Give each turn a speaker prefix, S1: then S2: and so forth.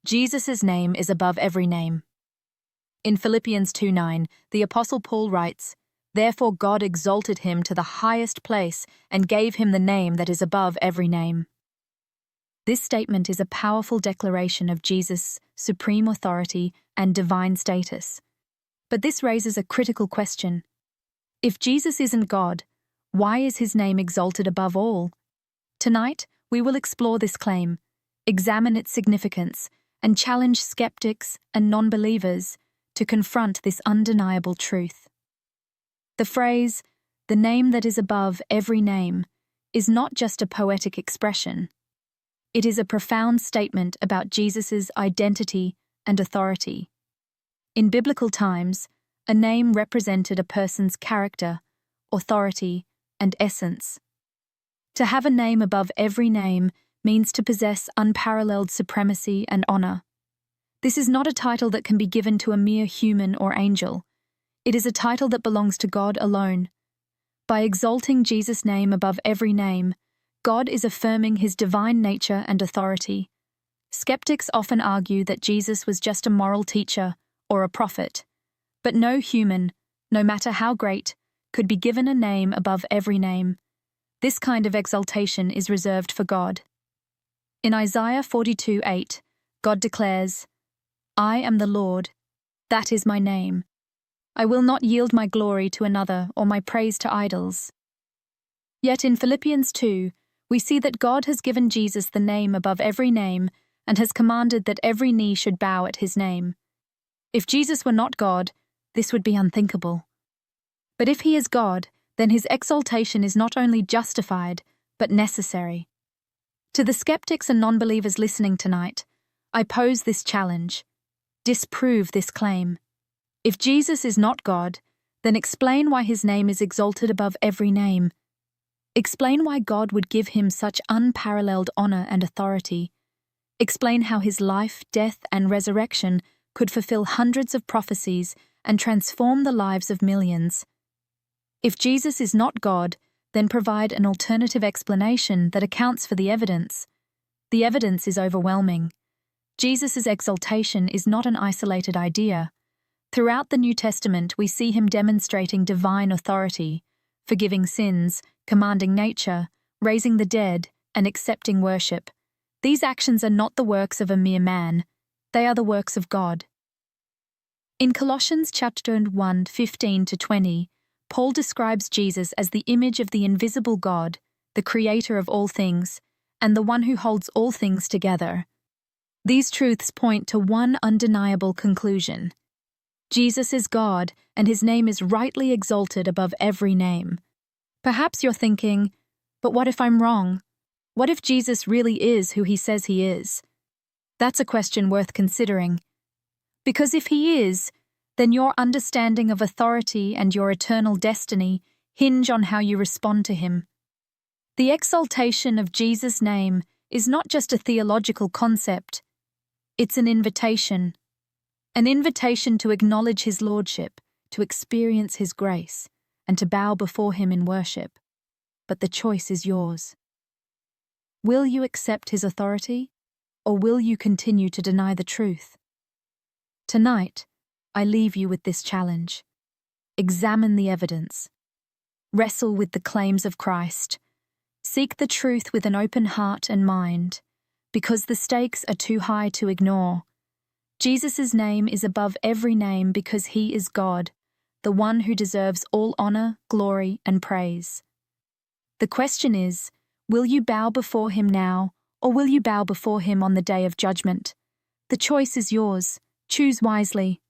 S1: Jesus' name is above every name. In Philippians 2:9, the Apostle Paul writes, "Therefore God exalted him to the highest place and gave him the name that is above every name." This statement is a powerful declaration of Jesus' supreme authority and divine status. But this raises a critical question. If Jesus isn't God, why is his name exalted above all? Tonight, we will explore this claim, examine its significance, and challenge skeptics and non-believers to confront this undeniable truth. The phrase, "the name that is above every name," is not just a poetic expression. It is a profound statement about Jesus' identity and authority. In biblical times, a name represented a person's character, authority, and essence. To have a name above every name means to possess unparalleled supremacy and honor. This is not a title that can be given to a mere human or angel. It is a title that belongs to God alone. By exalting Jesus' name above every name, God is affirming his divine nature and authority. Skeptics often argue that Jesus was just a moral teacher or a prophet, but no human, no matter how great, could be given a name above every name. This kind of exaltation is reserved for God. In Isaiah 42:8, God declares, "I am the Lord, that is my name. I will not yield my glory to another or my praise to idols." Yet in Philippians 2, we see that God has given Jesus the name above every name and has commanded that every knee should bow at his name. If Jesus were not God, this would be unthinkable. But if he is God, then his exaltation is not only justified, but necessary. To the skeptics and non-believers listening tonight, I pose this challenge. Disprove this claim. If Jesus is not God, then explain why his name is exalted above every name. Explain why God would give him such unparalleled honor and authority. Explain how his life, death, and resurrection could fulfill hundreds of prophecies and transform the lives of millions. If Jesus is not God, then provide an alternative explanation that accounts for the evidence. The evidence is overwhelming. Jesus' exaltation is not an isolated idea. Throughout the New Testament, we see him demonstrating divine authority, forgiving sins, commanding nature, raising the dead, and accepting worship. These actions are not the works of a mere man. They are the works of God. In Colossians chapter 1, 15-20, Paul describes Jesus as the image of the invisible God, the creator of all things, and the one who holds all things together. These truths point to one undeniable conclusion. Jesus is God, and his name is rightly exalted above every name. Perhaps you're thinking, but what if I'm wrong? What if Jesus really is who he says he is? That's a question worth considering. Because if he is, then your understanding of authority and your eternal destiny hinge on how you respond to him. The exaltation of Jesus' name is not just a theological concept, it's an invitation to acknowledge his lordship, to experience his grace, and to bow before him in worship. But the choice is yours. Will you accept his authority, or will you continue to deny the truth? Tonight, I leave you with this challenge. Examine the evidence. Wrestle with the claims of Christ. Seek the truth with an open heart and mind, because the stakes are too high to ignore. Jesus' name is above every name because he is God, the one who deserves all honor, glory, and praise. The question is, will you bow before him now, or will you bow before him on the day of judgment? The choice is yours. Choose wisely.